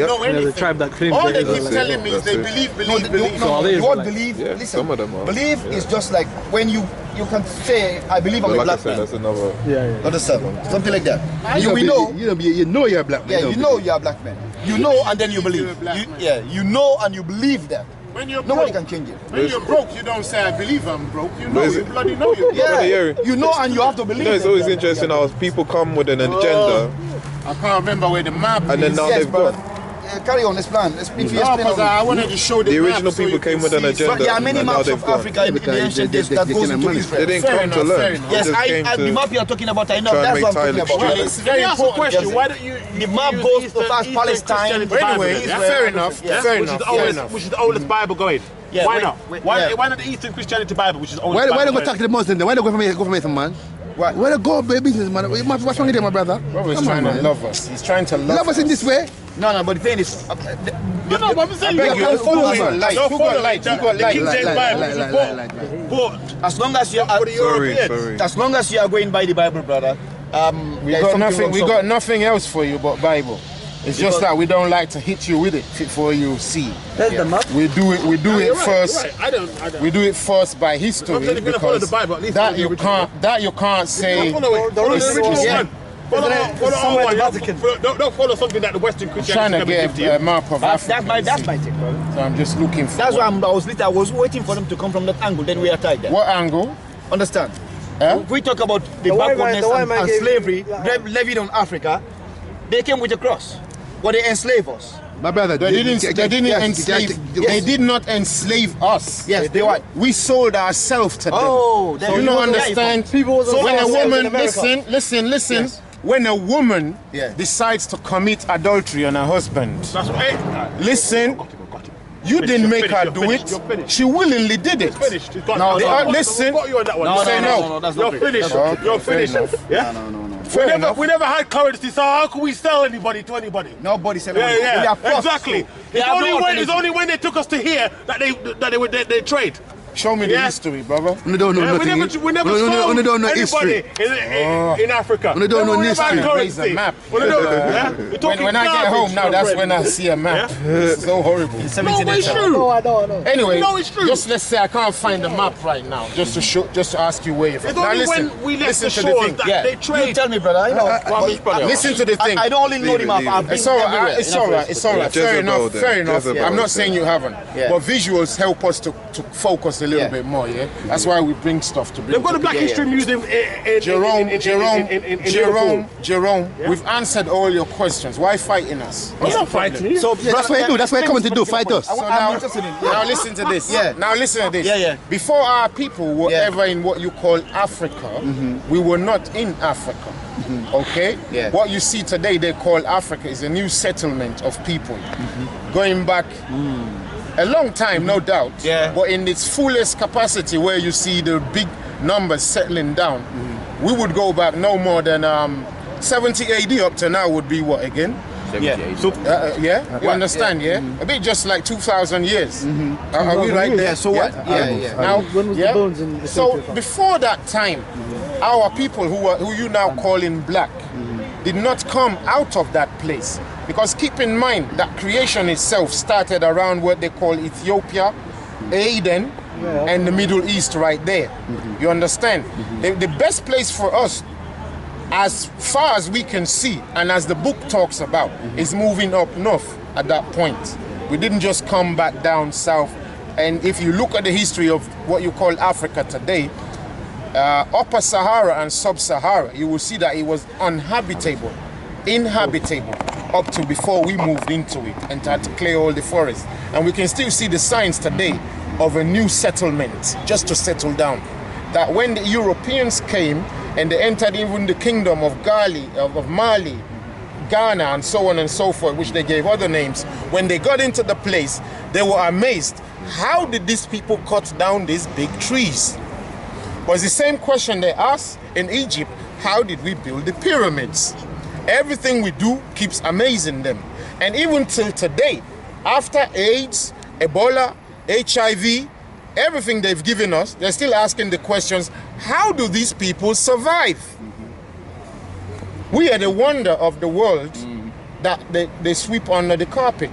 know anything. There's a tribe that claims all they're they keep Israelite. telling me is they believe. No, they you won't Israelite. believe. Yeah, Listen, some of them are. believe is just like when you can say, I believe I'm a Like I black said, man. that's another. Yeah. Understand? Something like that. You know you're a black man. Yeah, you know you're a black man. You know and then you believe. You know and you believe that. When you're Nobody broke, can change it. when you're broke, you don't say I believe I'm broke. You know, you bloody know you're broke. Yeah, you know and you have to believe. You know, it's that always you're interesting how people come with an agenda I can't remember where the map and then is. now Yes, they've but gone. carry on, explain. Explain. No, because I wanted to show the The map original so people you came can with an see. agenda. But there are many and now maps they've of gone. Africa in the ancient days that goes into They Israel. didn't Fair come to enough, learn. fair enough. They Yes, just came the to map you are talking about, I know. try and That's make what I'm talking Thailand about. stupid. It's very Let me ask a important. question. Yes. Why don't you The map goes to Palestine. But anyway, Israel, fair enough. yeah. Fair which is enough. the Fair oldest, enough. which is the oldest Bible going. Yeah, Why wait, not? wait, Why yeah. not the Eastern Christianity Bible, which is the oldest Why Bible don't go going? talk to the Muslims then? Why don't go from Mason, man? What? Why don't go be business, man? What's wrong with you, my brother? Brother's Come on, trying to man. love us. He's trying to love Love us in this way. No, but the thing is, No, but I'm saying beg you, don't follow follow me. it. Light. Don't Who follow got light? it. Who got The light? King James Light, Bible, light, which is light, bought. as long as you For the Europeans. Sorry. as long as you are going by the Bible, brother, We got nothing. We got nothing else for you but Bible. It's just that we don't like to hit you with it before you see. There's the map. We do it. We do it You're right, first. you're right. I don't. We do it first by history I'm saying if you're gonna follow the because Bible, at least that follow the you original. can't. That you can't say. Don't follow it. Follow the original Yeah. one. Follow our one. Don't follow something that the Western Trying Christianity to can give to get a you. map of Africa. that's my take, brother. So I'm just looking for. That's why I was waiting for them to come from that angle. Then we attack them. What angle? Understand? Huh? We talk about the white backwardness man and gave- slavery levied on Africa. They came with a cross, but they enslaved us. My brother, They didn't enslave. They did not enslave us. Yes, they what? We sold ourselves to them. Oh, So you don't understand. People wasn't When a sold themselves in woman, America. listen. When a woman Yeah. decides to commit adultery on her husband, That's right. listen, you didn't make her do it. You're finished. She willingly did it. Finished. Listen. Got you on that one. No, Say no, that's not You're fair. finished. Okay, You're fair finished. enough. Yeah. Fair enough. We never had currency, so how could we sell anybody to anybody? Nobody said Yeah, We yeah, are forced exactly. to. They It's have only no when alternative. they took us to here that they trade. Show me the Yeah. history, brother. We don't know Yeah, we nothing. never We don't know sold history. anybody in Africa. We don't know Never history. had Raise currency. a map. We don't- yeah? We're talking When I get garbage, home now, my that's friend. when I see a map. It's so horrible. No, but it's true. No, I know. Anyway, No, it's true. just let's say I can't find the map right now, just to ask you where you're from. It's only when we left the shores that they You trade. tell me, brother. I know. Listen to the thing. I don't only know the map. I've been It's all everywhere. right. It's all right. It's all right. Yeah, Fair Jezebel enough. then. Fair enough. Jezebel I'm not is saying you haven't, Yeah. but visuals help us to focus a little Yeah. bit more. Yeah, that's why we bring stuff to bring. They've got a Black History Museum in Jerome. We've answered all your questions. Why fighting us? I'm not fighting you. So That's what I do. That's what I come to do. Fight us. So I'm interested in. now listen to this. Yeah. Now listen to this. Yeah. Before our people were Yeah. ever in what you call Africa, we were not in Africa. Okay? Yeah. What you see today they call Africa is a new settlement of people. Going back a long time, no doubt. Yeah. But in its fullest capacity where you see the big numbers settling down, we would go back no more than 70 AD up to now would be what again? Yeah. So Yeah, you understand, yeah? A bit just like 2,000 years. Are we right there? Yeah, so what? Yeah. Now, When was the bones in the so cemetery found? before that time, our people who you now calling black did not come out of that place. Because keep in mind that creation itself started around what they call Ethiopia, Aden, and the Middle East right there. You understand? The best place for us, as far as we can see, and as the book talks about, is moving up north at that point. We didn't just come back down south. And if you look at the history of what you call Africa today, Upper Sahara and Sub-Sahara, you will see that it was inhabitable up to before we moved into it and had to clear all the forests. And we can still see the signs today of a new settlement, just to settle down. That when the Europeans came and they entered even the kingdom of Mali, Ghana, and so on and so forth, which they gave other names, when they got into the place, they were amazed. How did these people cut down these big trees? Was the same question they asked in Egypt. How did we build the pyramids? Everything we do keeps amazing them. And even till today, after AIDS, Ebola, HIV, everything they've given us, they're still asking the questions, how do these people survive? We are the wonder of the world, that they sweep under the carpet,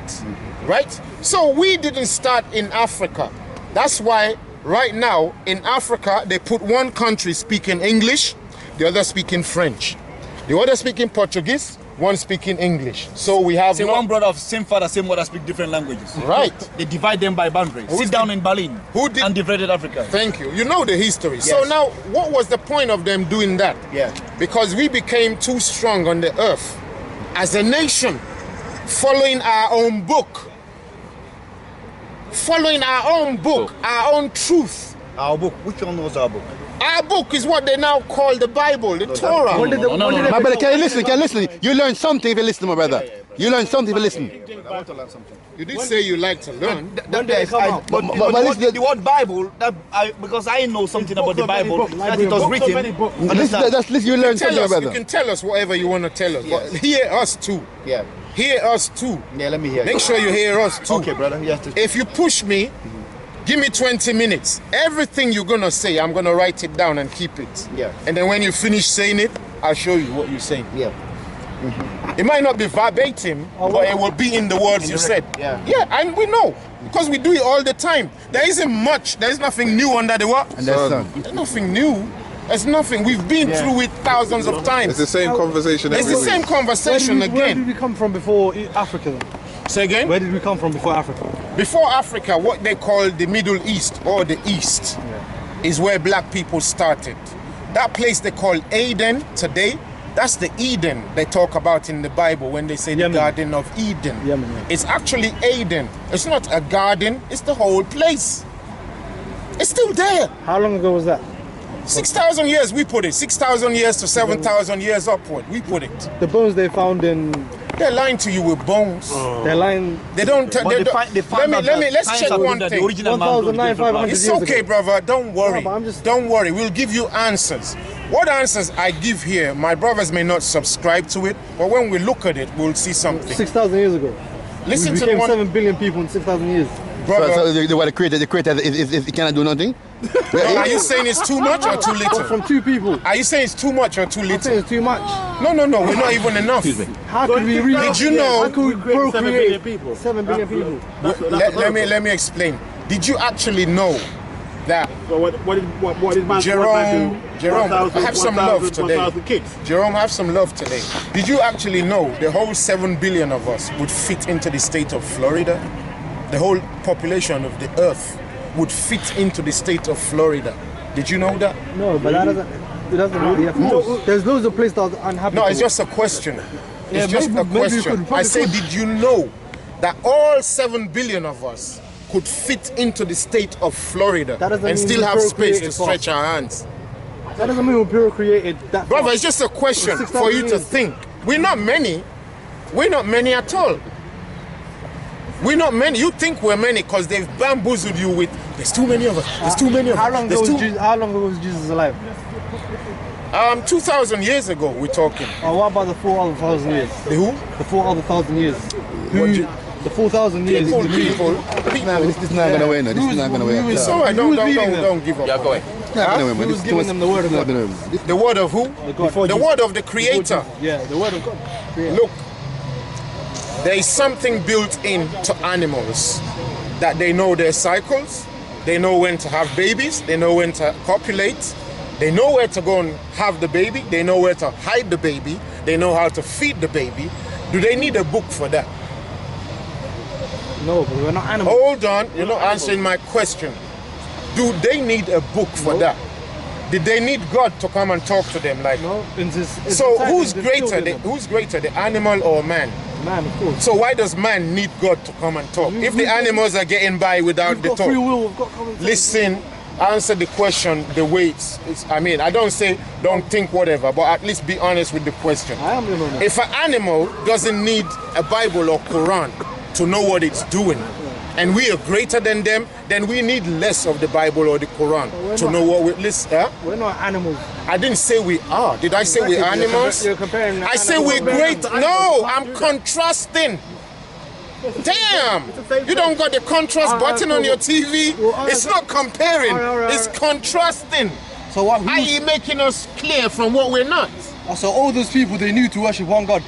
right? So we didn't start in Africa. That's why right now in Africa, they put one country speaking English, the other speaking French. The other speaking Portuguese, one speaking English. So we have one brother of same father, same mother speak different languages. Right. They divide them by boundaries. Sit down in Berlin and divided Africa. Thank you. You know the history. Yes. So now, what was the point of them doing that? Yeah. Because we became too strong on the earth as a nation, following our own book. Following our own book, our own truth. Our book. Which one was our book? Our book is what they now call the Bible, the Torah. My brother, can you listen? Can you listen? You learn something if you listen, my brother. You learn something if you listen. I want to learn something. You did say you like to learn. But the word Bible, because I know something about the Bible, that it was written. Listen, you learn something, my You brother. can tell us whatever you want to tell us, but hear us too. Yeah. Hear us too. Yeah, let me hear. Make sure you hear us too. Okay, brother. Yes. If you push me, give me 20 minutes. Everything you're gonna say, I'm gonna write it down and keep it. Yeah. And then when you finish saying it, I'll show you what you're saying. Yeah. It might not be verbatim, but it will be in the words you said. Yeah. Yeah, and we know. Because we do it all the time. There isn't much, there is nothing new under the what? And that's done. There's nothing new. There's nothing. We've been through it thousands of times. It's the same conversation It's every the week. same conversation Where again. did we come from before Africa then? Say again? Where did we come from before Africa? Before Africa, what they call the Middle East or the East is where black people started. That place they call Eden today, that's the Eden they talk about in the Bible when they say the Garden of Eden. It's actually Eden. It's not a garden, it's the whole place. It's still there. How long ago was that? 6,000 years we put it. 6,000 years to 7,000 years upward, we put it. The bones they found in... They're lying to you with bones. They're lying... They don't... Let's check one thing. 1,900 It's years okay, ago. brother. Don't worry. No, but I'm just- Don't worry. We'll give you answers. What answers I give here, my brothers may not subscribe to it, but when we look at it, we'll see something. 6,000 years ago. Listen We to became one 7 billion people in 6,000 years. brother. So the creator is cannot do nothing? Are you saying it's too much or too little? From 2 people. Are you saying it's too much or too I'm saying little? it's too much. No, we're not even enough. How could we reach... Did you know? How could we procreate 7 billion people? Let me explain. Did you actually know that So what did man Jerome, I have some love 1,000 today. kids? Jerome, I have some love today. Did you actually know the whole 7 billion of us would fit into the state of Florida? The whole population of the earth would fit into the state of Florida. Did you know that? No, but it doesn't really have. There's loads of places that are unhappy. No, it's just a question. It's just a maybe we question. could probably I say, push- did you know that all 7 billion of us could fit into the state of Florida That doesn't and mean still we have space to procreated stretch our hands? That doesn't mean we procreated that Brother, far. it's just a question 6,000 for you to years. think. We're not many. We're not many at all. We're not many. You think we're many because they've bamboozled you with, there's too many of us. There's too many of us. How long ago There's was Jesus, how long ago was Jesus alive? 2,000 years ago, we're talking. Or what about the 4,000 years? The who? The 4,000 years. What do you- The 4,000 years. People. This is not gonna win. This is not gonna win. It's all right. Don't give up. Yeah, go ahead. Who was giving them the word of God? The word of who? God. The word of the Creator. Yeah, the word of God. Yeah. Look, there is something built into animals that they know their cycles, they know when to have babies, they know when to copulate, they know where to go and have the baby, they know where to hide the baby, they know how to feed the baby. Do they need a book for that? No, but we're not animals. Hold on, you're not answering my question. Do they need a book for that? Did they need God to come and talk to them? Like, No, it's so inside who's them, greater? them. Who's greater, the animal or man? Man, of course. So why does man need God to come and talk? If the animals are getting by without We've the got talk, free will, we've got common sense. listen, answer the question the way it's. I mean, I don't say don't think whatever, but at least be honest with the question. I am the one. If an animal doesn't need a Bible or Quran to know what it's doing, and we are greater than them, then we need less of the Bible or the Quran to know what we listen. We're not animals. I didn't say we are. Did I say we're animals? You're comparing I say we're great. No, I'm contrasting. Damn! You don't got the contrast button on your TV. It's not comparing. It's contrasting. So what? I.e. making us clear from what we're not. So all those people, they knew to worship one God.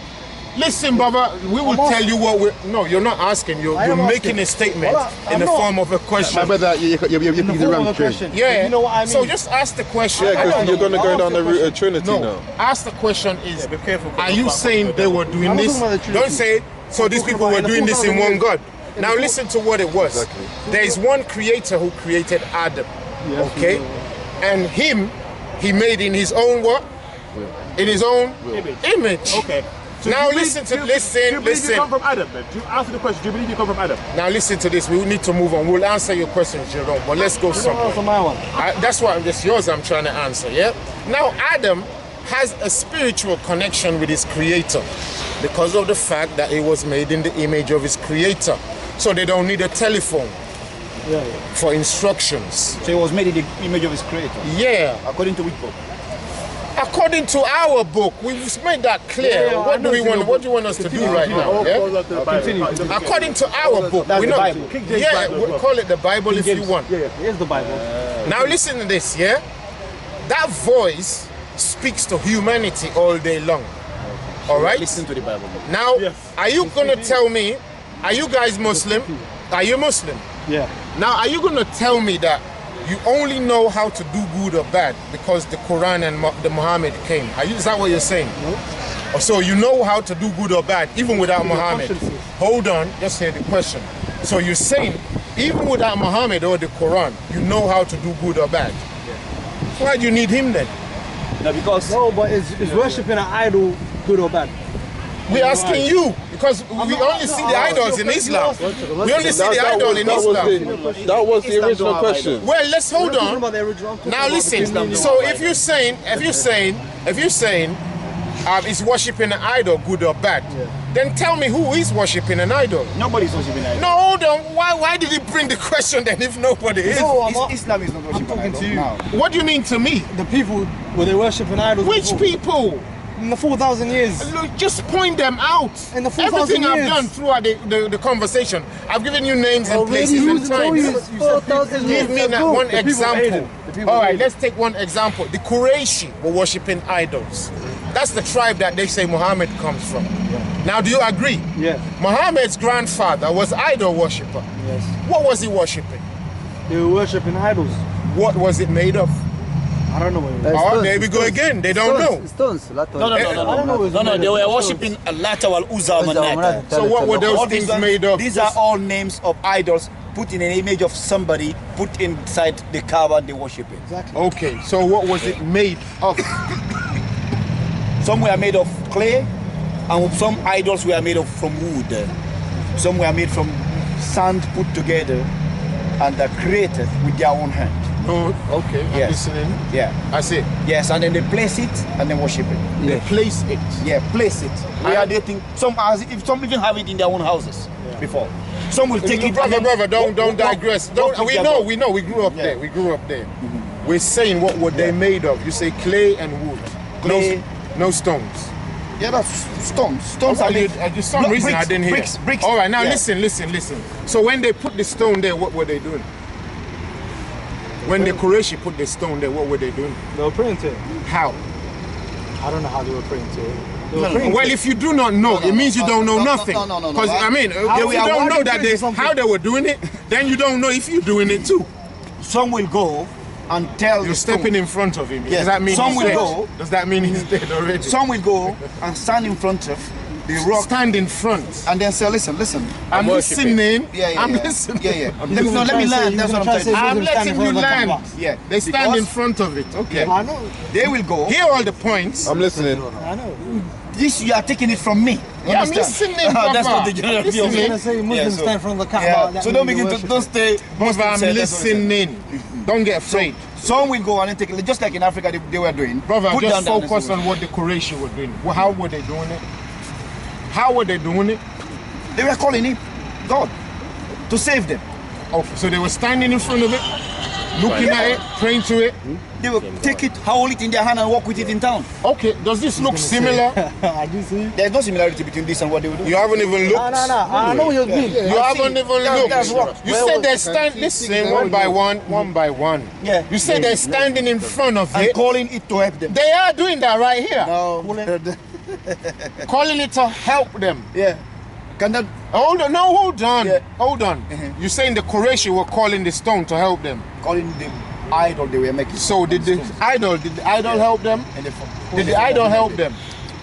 Listen, brother, we will tell you what we're... No, you're not asking. You're making a statement in the form of a question. My brother, you're picking the wrong train. Yeah. You know what I mean? So just ask the question. Yeah, because you're going to go down the route of Trinity now. Ask the question is, are you saying they were doing this? Don't say, so these people were doing this in one God. Now listen to what it was. There is one creator who created Adam. Okay? And him, he made in his own what? In his own image. Okay. So now listen. Do you believe you come from Adam, then? Do you answer the question? Do you believe you come from Adam? Now listen to this. We need to move on. We'll answer your questions, Jerome. But let's go somewhere. Answer my one. That's why it's yours I'm trying to answer, yeah? Now Adam has a spiritual connection with his creator because of the fact that he was made in the image of his creator. So they don't need a telephone for instructions. So he was made in the image of his creator? Yeah. According to which book? According to our book, we've made that clear. What do you want us to do right now? Yeah? According to our book, That's the Bible. We'll call it the Bible if you want. Yeah, here's the Bible. Now listen to this, yeah? That voice speaks to humanity all day long. All right? Listen to the Bible. Now, are you going to tell me, are you guys Muslim? Are you Muslim? Yeah. Now, are you going to tell me that you only know how to do good or bad because the Quran and the Muhammad came? Is that what you're saying? No. So you know how to do good or bad even without Muhammad? Hold on, just hear the question. So you're saying even without Muhammad or the Quran, you know how to do good or bad? Why do you need him then? No, because... No, but is worshipping an idol good or bad? We're asking you, because we only see the idols in Islam. We only see the idol in Islam. That was the original question. Well, let's hold on. Now listen. So if you're saying, is worshipping an idol good or bad? Then tell me who is worshipping an idol. Nobody's worshipping an idol. No, hold on. Why did he bring the question then if nobody is? Islam is not worshipping an idol. What do you mean to me? The people, were they worshipping idols? Which people? In the 4,000 years. Look, just point them out. In the 4,000 Everything years. I've done throughout the conversation, I've given you names and places and times. Give me one example. All right, let's take one example. The Qurayshi were worshipping idols. That's the tribe that they say Muhammad comes from. Now, do you agree? Yes. Muhammad's grandfather was idol worshipper. Yes. What was he worshipping? They were worshipping idols. What was it made of? I don't know what it Oh, there we go again. They don't know. Stones. No, they were worshipping Lata wal Uzza Manata. So what were those things made of? These are all names of idols put in an image of somebody, put inside the Caba they worship it. Exactly. Okay, so what was it made of? Some were made of clay, and some idols were made of from wood. Some were made from sand put together and created with their own hand. Oh, okay. I'm listening. Yeah. I see. Yes, and then they place it and then worship it. They place it. Yeah, place it. Where they think some even have it in their own houses before. Some will take it. Brother, don't digress. We know. We grew up there. We grew up there. We're saying what were they made of? You say clay and wood. Clay. No stones. Yeah, that's stones. Stones are made. For some reason I didn't hear. Bricks. All right, now listen. So when they put the stone there, what were they doing? When the Qurayshi put the stone there, what were they doing? They were praying to it. How? I don't know how they were praying to it. Well, if you do not know, it means you don't know nothing. No. Because I mean, if you don't know that how they were doing it, then you don't know if you're doing it too. Some will go and tell you're stepping in front of him. Yes. Does that mean some he's will dead? go? Does that mean he's dead already? Some will go and stand in front of the rock. Stand in front. And then say, listen. I'm listening. Yeah. I'm listening. Yeah. Let me land. That's what I'm saying. I'm letting you land. Yeah. They stand in front of it. Okay. I know. They will go. Hear all the points. I'm listening. I know. This you are taking it from me. Yeah, I'm listening, Papa. That's not the general view. You're going to say Muslims stand in front of the Kaaba. Yeah. So don't begin to don't stay. Papa, I'm listening. Don't get afraid. Some will go and then take it, just like in Africa they were doing. Brother, just focus on what the Quraysh were doing. How were they doing it? How were they doing it? They were calling it God to save them. Oh, so they were standing in front of it, looking at it, praying to it. They will take it, hold it in their hand and walk with it in town. Okay, does this look similar? I do see. There's no similarity between this and what they will do. You haven't even looked? No. I know what you mean. You haven't even looked. You said they're standing, listen, one by one. Yeah. You said they're standing in front of and it. calling it to help them. They are doing that right here. No. Calling it to help them. Yeah. Can that? Hold on, no, hold on. Yeah. Hold on. You're saying the Quraysh were calling the stone to help them. Calling the idol they were making. So did the idol help them? And Did the idol help them?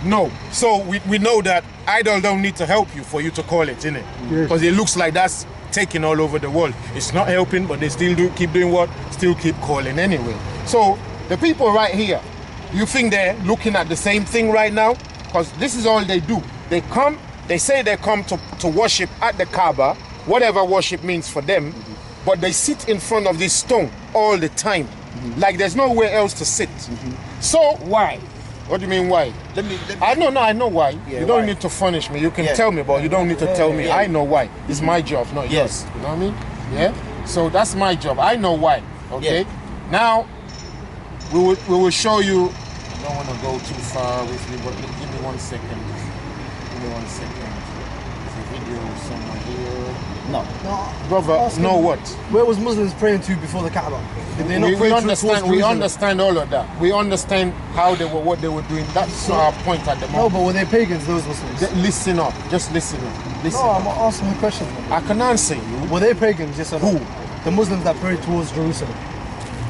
No. So we know that idol don't need to help you for you to call it, innit? Because it looks like that's taking all over the world. It's not helping, but they still keep doing what? Still keep calling anyway. So the people right here, you think they're looking at the same thing right now? Because this is all they do. They come, they say they come to worship at the Caba, whatever worship means for them, but they sit in front of this stone all the time. Like there's nowhere else to sit. So why? What do you mean why? I know why. Yeah, you don't why? need to punish me. You can tell me, but you don't need to tell me. I know why. It's my job, not yours. You know what I mean? Yeah. So that's my job. I know why. Okay. Now we will show you. I don't want to go too far with you, but give me 1 second. Give me 1 second. There's a video somewhere here. No. Brother, know what? Where was Muslims praying to before the Kaaba? Did they not pray We to understand. We understand all of that. We understand how they were, what they were doing. That's not our point at the No, moment. but were they pagans, those Muslims? Listen up. Just listen up. Listen No, up. I'm asking a question. I can answer you. Were they pagans, yes or no? Who? The Muslims that prayed towards Jerusalem.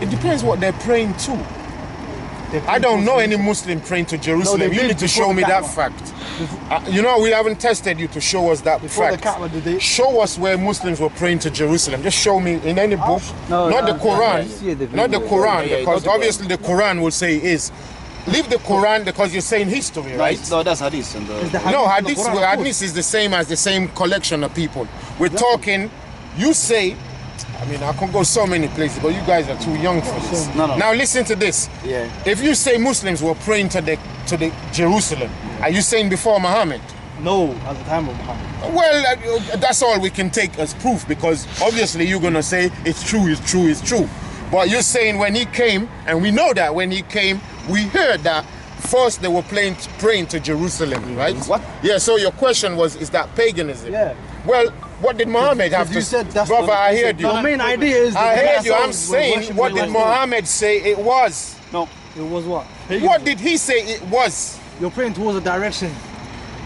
It depends what they're praying to. They I prayed don't towards know any Jerusalem. Muslim praying to Jerusalem. they You did need to before show the me that Kaaba. fact. You know, we haven't tested you to show us that Before the fact. Kaaba, did they? Show us where Muslims were praying to Jerusalem. Just show me in any book, not the Quran, not the Quran, because obviously the Quran will say it is. Leave the Quran because you're saying history, right? No, that's hadith. And Is the No, hadith in the hadith, Quran, of course. hadith is the same as the same collection of people. We're talking, you say, I mean, I can go so many places, but you guys are too young for this. No. Now listen to this. Yeah. If you say Muslims were praying to the Jerusalem, are you saying before Muhammad? No, at the time of Muhammad. Well, that's all we can take as proof, because obviously you're gonna say it's true, it's true, it's true. But you're saying when he came, and we know that when he came, we heard that first they were praying to Jerusalem, right? What? Yeah, so your question was, is that paganism? Yeah. Well, what did Muhammad have you to said that's Brother, what- I heard you. The main idea is I that heard you. I'm saying, what did Muhammad say it was? no. It was what? What did he say it was? You're praying towards a direction.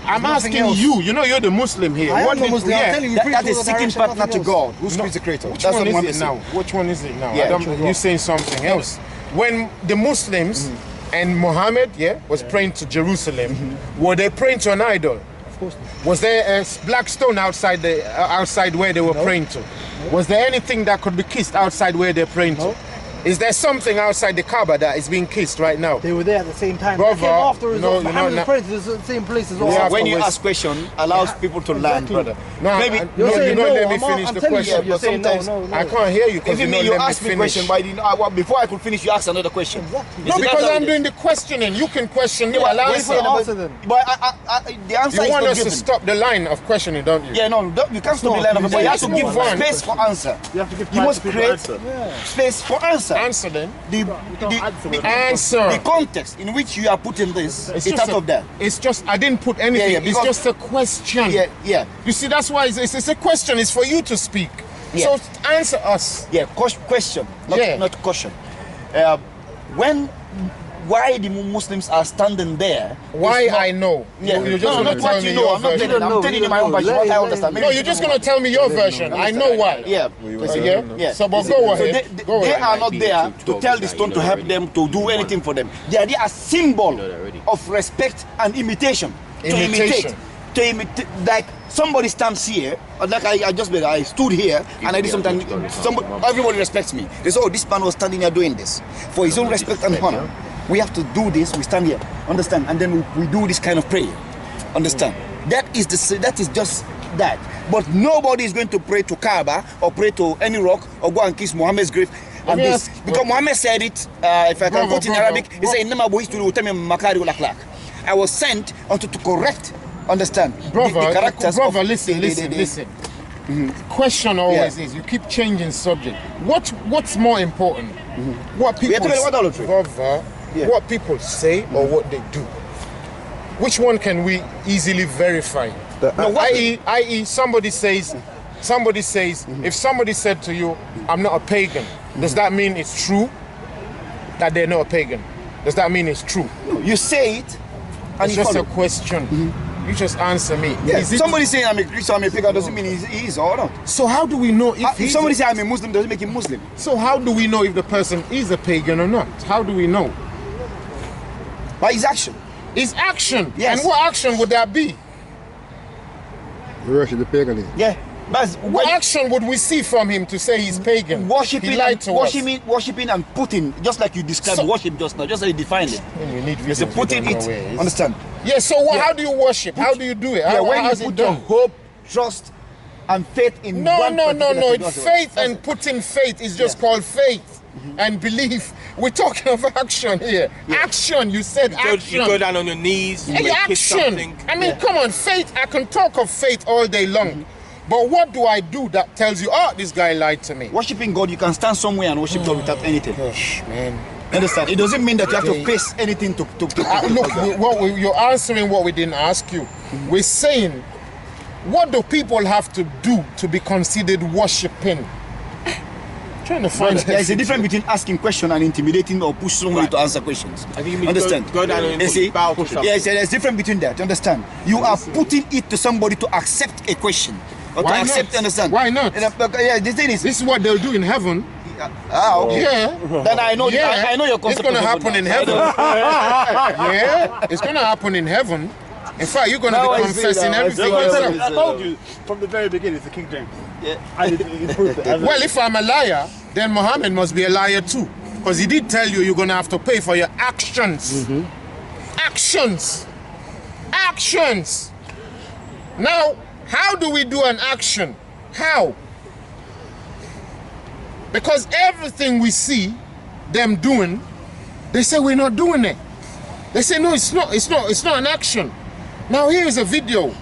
I'm nothing asking else. you. You know you're the Muslim here. I what am the Muslim. I'm telling you, That, pray that is towards a seeking direction, partner nothing to else. God. Who's the creator? Which That's one what is Muhammad it said. now? Which one is it now? Yeah, I don't, true. you're saying something else. When the Muslims and Muhammad, was praying to Jerusalem, were they praying to an idol? Of course not. Was there a black stone outside outside where they were praying to? Was there anything that could be kissed outside where they're praying to? Is there something outside the Caba that is being kissed right now? They were there at the same time. Brother, They came after as no, well. you're Muhammad not- was praying to the same place as well. Yeah, When you always- ask question, allows people to learn, Exactly. brother. No, Maybe no, You're you saying don't no, let me I'm finish the telling you, question. you're saying no, sometimes- no, no. I can't hear you because Even you me, don't you let me asked me finish. question, but I didn't, before I could finish, you asked another question. Exactly. No, because I'm doing the questioning. You can question me. Yeah, I'll but- answer. Wait for the answer then. But the answer You is want not us to given. stop the line of questioning, don't you? Yeah, no, you can't stop the line of it, but you have to let's give move on. space for answer. You have to give You time must to people create answer. space for answer. Answer then. The context in which you are putting this is just out of that. It's just, I didn't put anything. Yeah, it's because- just a question. Yeah. You see, that's why it's a question. It's for you to speak. Yeah. So answer us. Yeah, question, not caution. Why the Muslims are standing there? Why is not- I know. Yeah, You're just no, gonna not tell what me you know. your I'm not version. telling you. I'm telling you my own version. What I understand. No, you're just gonna tell me your version. I know why. Yeah. Yeah. So, but go So ahead. Go they ahead. are not there to tell the stone to help them, to do anything for them. They are there as symbol of respect and imitation. Imitation. To imitate, like somebody stands here, like I stood here and I did something. Everybody respects me. They say, oh, this man was standing here doing this for his own respect and honor. We have to do this. We stand here, understand, and then we do this kind of prayer, understand. That is just that. But nobody is going to pray to Caba or pray to any rock or go and kiss Muhammad's grave. And this, because Muhammad said it, if I can quote in Arabic, he said, "Innama bu'istu li'utammima makari al-akhlaq." I was sent to correct, understand, the characters. Brother, of listen. Question always is, you keep changing subject. What's more important? What people talking about idolatry. brother, what people say or what they do? Which one can we easily verify? I.e., somebody says, if somebody said to you, I'm not a pagan, does that mean it's true that they're not a pagan? Does that mean it's true? You say it, It's just a follow. question. You just answer me. Yeah. Is it- Somebody saying I'm a Christian, I'm a pagan doesn't mean he is or not. So how do we know if If he's somebody say I'm a Muslim doesn't make him Muslim. So how do we know if the person is a pagan or not? How do we know? By his action. His action. Yes. And what action would that be? You worship the paganism. Yeah. But What action would we see from him to say he's pagan? Worshipping, He lied to us. worshipping and putting, just like you described So- worship just now, just like you defined it. We need It's a videos, we putting don't know it. where it is. Understand? Yeah, so how do you worship? How do you do it? Yeah, How, when how's you it put your done? hope, trust, and faith in No, one no, particular no. thing. It's That's faith it. and putting faith is just called faith and belief. We're talking of action here. Action, you said action. You go down on your knees, you Hey, may kiss action. something. I mean, come on, faith. I can talk of faith all day long. But what do I do that tells you, oh, this guy lied to me? Worshiping God, you can stand somewhere and worship God without anything. Gosh, man. Understand? It doesn't mean that you have to face anything to Look, you're answering what we didn't ask you. We're saying, what do people have to do to be considered worshipping? Trying to find There's a difference between asking questions and intimidating or push somebody to answer questions. I think you mean Understand? go down and You see? bow to something. Yes, there's a difference between that. Understand? You are putting it to somebody to accept a question. Or Why to accept, not? understand? Why not? Yeah, the thing is, This is what they'll do in heaven. okay. Yeah. Then I know, Yeah. I know your It's concept. going to of happen in heaven. Yeah. It's going to happen in heaven. In fact, you're going to Now be I see confessing now. everything I see yourself. now. I told you from the very beginning, it's the King James. Yeah. I did prove it. Well, if I'm a liar, then Muhammad must be a liar too. Because he did tell you you're going to have to pay for your actions. Actions. Actions. Now, how do we do an action? How? Because everything we see them doing, they say we're not doing it. They say no, it's not an action. Now here is a video.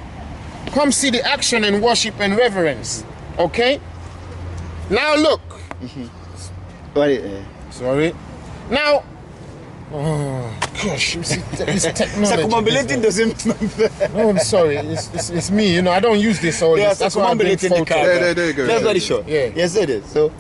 Come see the action in worship and reverence. Okay? Now look. Sorry. Now, oh gosh, you see this technology. Circumambulating doesn't. No, I'm sorry. It's me. You know, I don't use this all. Yeah, That's why I'm doing circumambulating the car. photos. There you go. That's very short. Yeah. Yes, it is. So,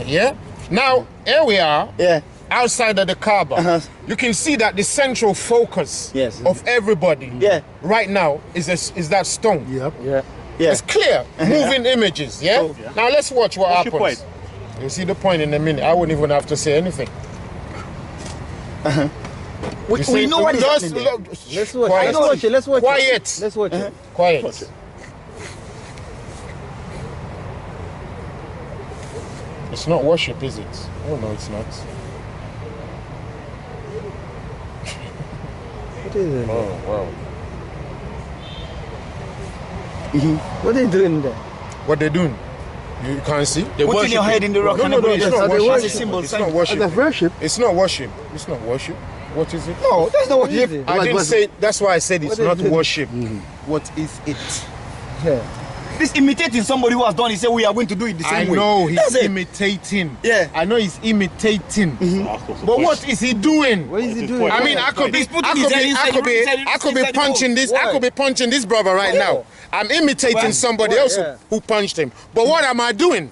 Yeah. Now here we are. yeah. Outside of the Caba, you can see that the central focus Yes. of everybody Yeah. right now is that stone. Yep. Yeah. Yeah. It's clear, moving images. Yeah? So- Now let's watch what What's your happens. You'll see the point in a minute. I wouldn't even have to say anything. We, You see, we know what is just happening there. look- Let's watch Quiet. it. Let's watch it. Let's watch Quiet. it. Let's watch it. Quiet. It's not worship, is it? Oh no, it's not. What is it? Oh wow. What are they doing there? What they doing? You can't see? Putting your head in the rock No, and no, no, everything. it's not Are they worship. As a symbol. It's sign. not worship. That's worship. It's not worship. It's not worship. What is it? No, that's not what What is you. it? I What didn't was say. That's why I said it's What not is it? worship. What is it? Yeah. This imitating somebody who has done. He said we are going to do it the I same way. know he's That's it. imitating. Yeah. I know he's imitating. But what is he doing? What is he doing? I mean, I could be, He's putting I his could head be, I inside could the- be, inside the- I could be inside the punching hole. this. I Why? could be punching this brother right now. I'm imitating somebody else Yeah. who punched him. But what am I doing?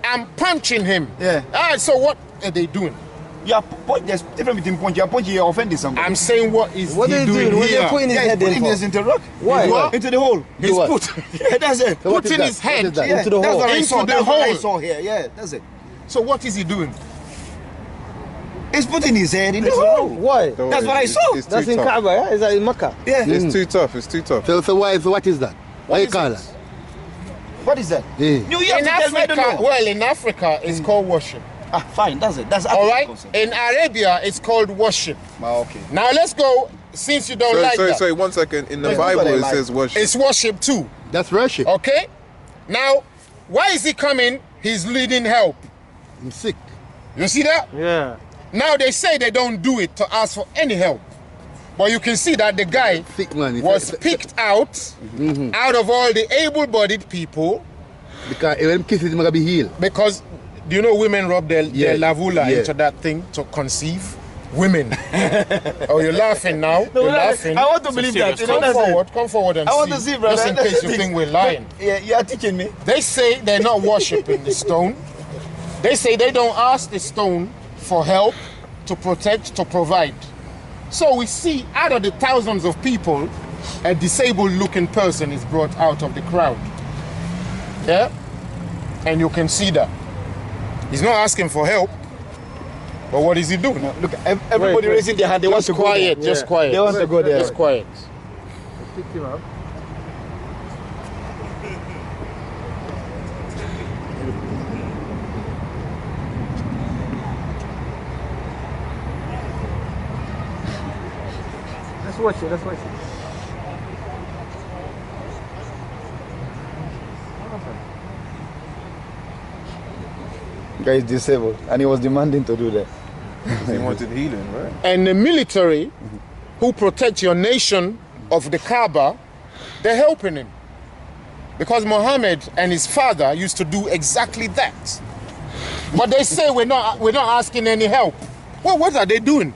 I'm punching him. Yeah. Alright, so what are they doing? You are there's difference between punch. You are punching. You are offending somebody. I'm saying what is What he are they doing doing? What are here? they putting his Yeah, he's head in putting for? his into the rock. Why? What? Into the hole. He's what? put Yeah, that's it. So what is putting that? his head What is that? Yeah, Into the that's hole. what I Into saw. the That's what I hole. saw here. Yeah, that's it. So what is he doing? He's putting his head in the hole. Why? Don't That's worry, what I it's- saw. It's That's too in tough. Caba, yeah? Is that in Mecca? Yeah. It's too tough. It's too tough. So what is that? What you is call it? that? What is that? Yeah. You have In to tell me. I don't Africa, know. well, in Africa, it's called worship. Ah, fine. That's it. That's All African right. concept. In Arabia, it's called worship. Ah, okay. Now let's go. Since you don't like that, Sorry, 1 second. In the That's what Bible, I it like. says worship. it's worship too. That's worship. Okay. Now, why is he coming? He's needing help. I'm sick. You see that? Yeah. Now they say they don't do it to ask for any help, but you can see that the guy Sick man. was picked out of all the able-bodied people Because when him kisses him, gonna be healed. because do you know women rub their lavula Yeah. into that thing to conceive? Women. Oh, you're laughing now. No, you're no, laughing. I want to believe that. You know, Come that's it. forward and I see. want to see, brother. Just in That's case the you thing. think we're lying. Yeah, you are teaching me. They say they're not worshiping the stone. They say they don't ask the stone for help, to protect, to provide. So we see out of the thousands of people, a disabled looking person is brought out of the crowd. Yeah? And you can see that. He's not asking for help. But what is he doing? No, look, everybody raising their hand. They want to go there. Just quiet. They want to go there. Just quiet. Pick him up. Let's watch it. Let's watch it. Guy is disabled, and he was demanding to do that. He wanted healing, right? And the military who protect your nation of the Caba, they're helping him. Because Muhammad and his father used to do exactly that. But they say we're not asking any help. Well, what are they doing?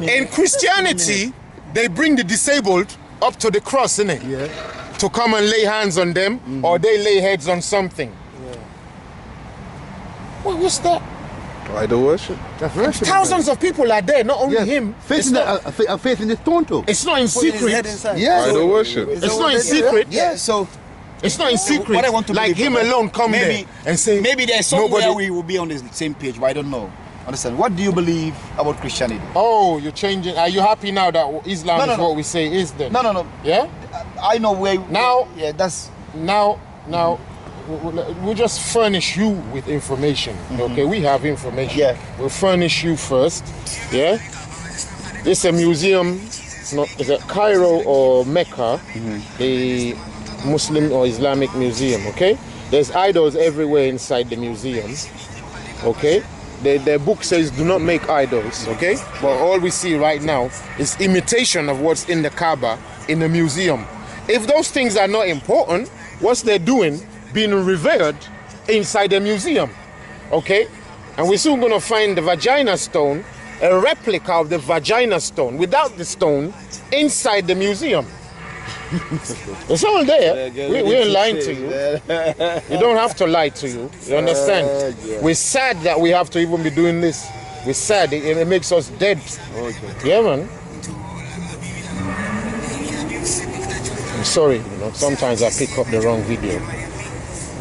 In Christianity, they bring the disabled up to the cross, innit? Yeah. To come and lay hands on them, or they lay heads on something. Well, what's that? Idol worship. That's worship. Thousands of people are there, not only Yeah. him. Facing facing the stone too. It's not in secret. Yeah. Idol worship. It's not in secret. Yeah, so It's not in secret. what I want to like believe, him brother, alone come maybe- there and say maybe there's somewhere nobody. we will be on the same page, but I don't know. Understand? What do you believe about Christianity? Oh, you're changing. Are you happy now that Islam No, is no. what we say is then? No. Yeah. I know where. Now- Yeah, that's. Now, we'll just furnish you with information. Okay, we have information. Yeah. We'll furnish you first. Yeah. This is a museum. Is it Cairo or Mecca? The Muslim or Islamic museum. Okay. There's idols everywhere inside the museum. Okay. The book says do not make idols. Okay. But all we see right now is imitation of what's in the Caba in the museum. If those things are not important, what's they're doing being revered inside the museum, okay? And we're soon gonna find the vagina stone, a replica of the vagina stone without the stone inside the museum. It's all there. We ain't lying to you. You don't have to lie to you. You understand? We're sad that we have to even be doing this. We're sad. It makes us dead. Yeah, man. I'm sorry, you know, sometimes I pick up the wrong video.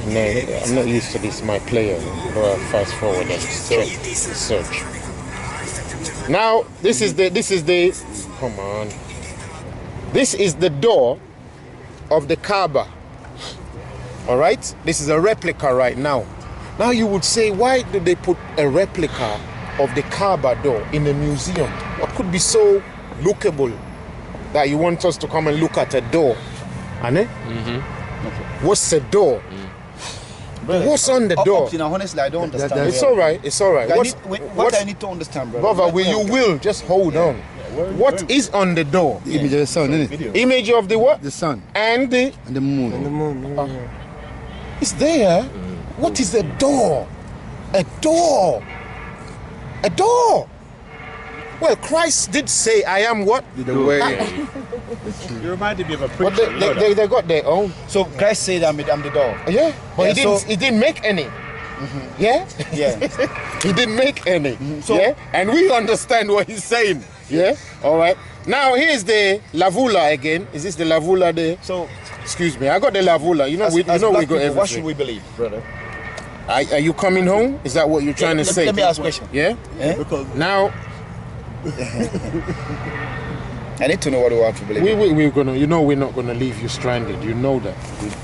No, I'm not used to this, my player. Go fast forward and check, search. Now, this is the, come on. This is the door of the Caba. All right? This is a replica right now. Now you would say, why did they put a replica of the Caba door in a museum? What could be so lookable that you want us to come and look at a door? Okay. What's a door? But what's on the door? You know, honestly, I don't understand. It's all right. It's all right. What I need to understand, brother. Brother, you will just hold on. What is on the door? Image of the sun, isn't it? Image of the what? The sun And the and the moon. it's there. What is a door? A door. A door. Well, Christ did say, "I am what?" The way. You reminded me of a But preacher. they got their own. So Christ said, I'm the door. Yeah, but Yeah, he didn't make any. Yeah, Yeah. he didn't make any. So- Yeah, and we understand what he's saying. Yeah, all right. Now here's the lavula again. Is this the lavula there? So, Excuse me, I got the lavula. You know, as we black got people, everything. what should we believe, brother? Are you coming home? Is that what you're trying to say? Let me ask a question. Yeah. Because Now I need to know what we want to believe. we're gonna. You know, we're not gonna leave you stranded. You know that.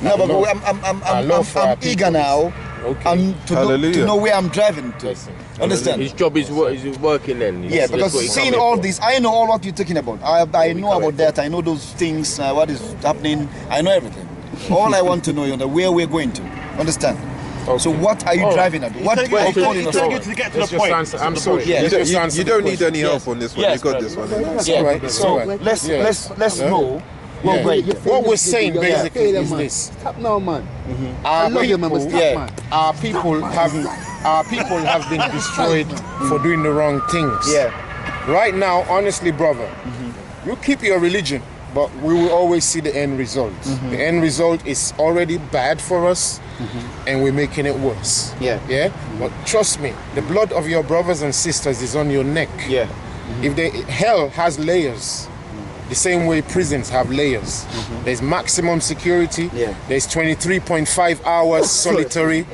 No, but Love- I'm love for our eager people. now. Okay. To Hallelujah. know where I'm driving to. Listen. Understand? His job is working then. Yeah, That's because what he seeing come all here for. this, I know all what you're talking about. I know about that. I know those things, what is happening. I know everything. All I want to know is where we're going to. Understand? So what are you driving at? What Take are you it calling us to for? get to the Let's just point. answer. I'm sorry. Yeah. You Let's just don't, answer you the don't need question. any help on this one. Yes, you got brother. this one. It's Yeah. all right. It's So all right. let's Yeah. know. Yeah. Well, What we're saying basically is man. this: Stop now, man. our love you, man, but people, stop, man. our people have been destroyed for doing the wrong things. Yeah. Right now, honestly, brother, you keep your religion, but we will always see the end result. The end result is already bad for us, and we're making it worse. Yeah. Yeah. But trust me, the blood of your brothers and sisters is on your neck. Yeah. If hell has layers, the same way prisons have layers. There's maximum security. There's 23.5 hours solitary,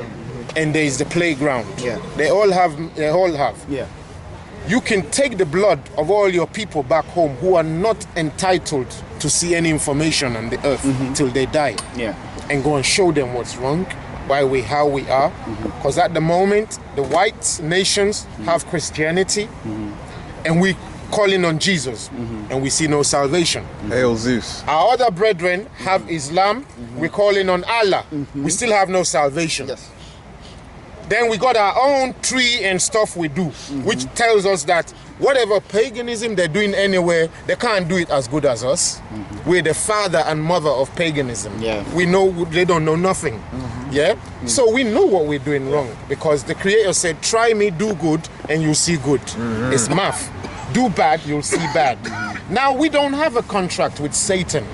and there's the playground. They all have. You can take the blood of all your people back home who are not entitled to see any information on the earth till they die, and go and show them what's wrong, why how we are. Because at the moment, the white nations have Christianity, and we calling on Jesus, and we see no salvation. Hail Zeus. Our other brethren have Islam, we're calling on Allah, we still have no salvation. Then we got our own tree and stuff we do, which tells us that whatever paganism they're doing anywhere, they can't do it as good as us. We're the father and mother of paganism. We know they don't know nothing. So we know what we're doing wrong, because the Creator said, try me, do good, and you'll see good. It's math. Do bad, you'll see bad. Now we don't have a contract with Satan.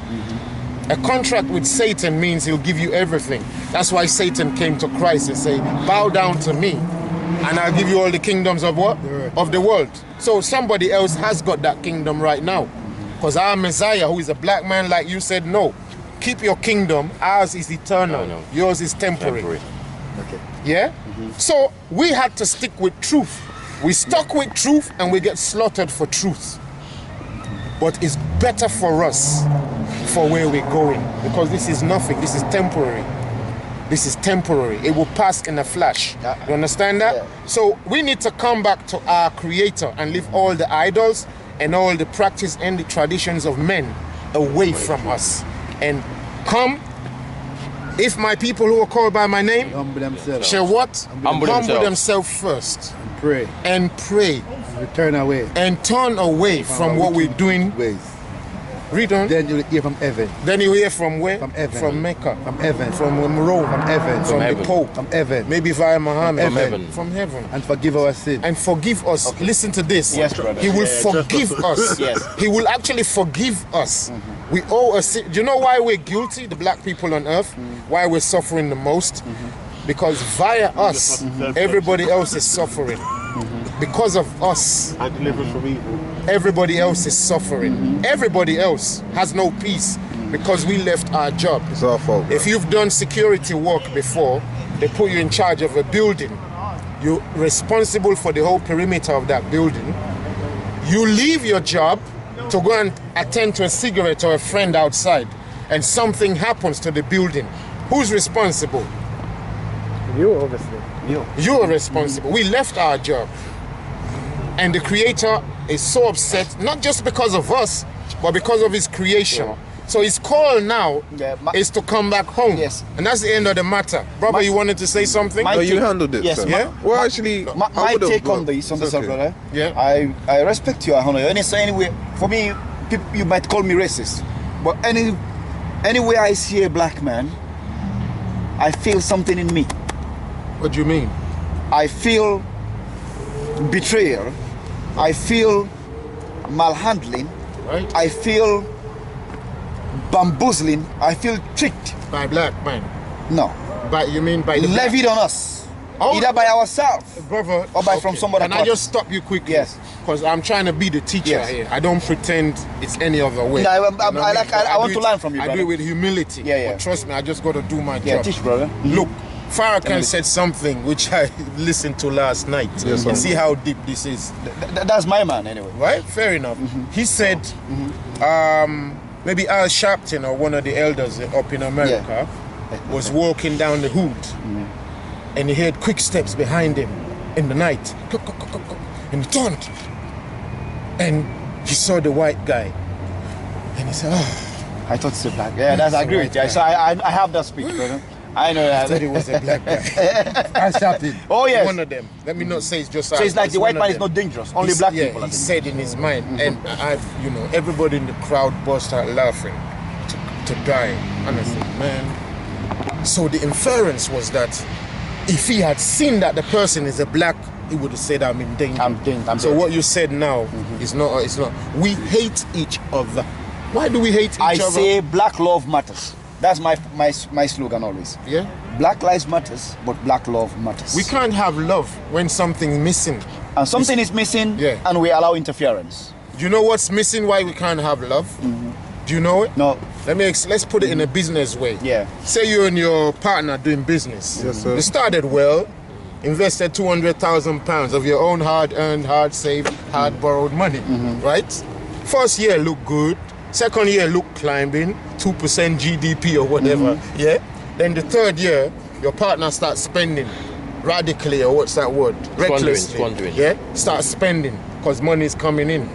A contract with Satan means he'll give you everything. That's why Satan came to Christ and say, bow down to me, and I'll give you all the kingdoms of what? Of the world. So somebody else has got that kingdom right now. Because our Messiah, who is a black man like you, said, no, keep your kingdom, ours is eternal, yours is temporary. So we had to stick with truth. We stuck with truth, and we get slaughtered for truth. But it's better for us for where we're going, because this is nothing. This is temporary. This is temporary. It will pass in a flash. You understand that? So we need to come back to our Creator and leave all the idols and all the practice and the traditions of men away from us, and come. If my people who are called by my name shall what? Humble themselves first. And pray. And turn away from what we're doing. Read on. Then you will hear from heaven. Then you hear from where? From heaven. From Mecca. From heaven. From Rome. From heaven. From the Pope. From heaven. Maybe via Muhammad. From heaven. From heaven. And forgive our sin. And forgive us. Listen to this. Yes, brother. He will forgive us. He will actually forgive us. We owe a sin. Do you know why we're guilty, the black people on earth? Why we're suffering the most? Because via us, everybody else is suffering. Because of us, everybody else is suffering. Everybody else has no peace because we left our job. It's our fault. If you've done security work before, they put you in charge of a building. You're responsible for the whole perimeter of that building. You leave your job to go and attend to a cigarette or a friend outside, and something happens to the building. Who's responsible? You, obviously. You're responsible. We left our job. And the Creator is so upset, not just because of us, but because of His creation. So His call now is to come back home. And that's the end of the matter. Brother, you wanted to say something? No, you handled it, sir. Well, actually, my take on this, brother. I respect you, I honor you. Anyway, for me, you might call me racist, but anywhere I see a black man, I feel something in me. What do you mean? I feel betrayal. I feel malhandling. Right. I feel bamboozling. I feel tricked. By black man? No. But you mean by the levied on us. Either by ourselves, brother, or by from somebody. Can I just stop you quickly? Yes. Because I'm trying to be the teacher here. I don't pretend it's any other way. No, I want to learn from you, brother. I do it with humility. But trust me, I just got to do my job. Teach, brother. Look, Farrakhan said something which I listened to last night. You see how deep this is. That's my man, anyway. Right? Fair enough. He said, maybe Al Sharpton or one of the elders up in America was walking down the hood, and he heard quick steps behind him in the night. And he turned, and he saw the white guy, and he said, "Oh, I thought it's a black." Yeah, that's I agree with you. So I have that speech, brother. I know that. I thought it was a black guy. I shouted. Oh yes. One of them. Let me not say it's just. So it's like the white man is not dangerous. Only black people. He said in his mind, and everybody in the crowd burst out laughing to die. Honestly, man. So the inference was that if he had seen that the person is a black, he would have said, "I'm in danger." So what you said now is not. It's not. We hate each other. Why do we hate each other? I say black love matters. That's my slogan always. Yeah. Black lives matters, but black love matters. We can't have love when something's missing. And something is missing, and we allow interference. Do you know what's missing? Why we can't have love? Do you know it? No. Let's put it in a business way. Yeah. Say you and your partner doing business. Yes, sir. You started well, invested £200,000 of your own hard-earned, hard-saved, hard-borrowed money, right? First year look good. Second year look climbing, 2% GDP or whatever. Yeah. Then the third year, your partner starts spending radically, or what's that word? Recklessly. Squandering. Yeah. Start spending because money is coming in.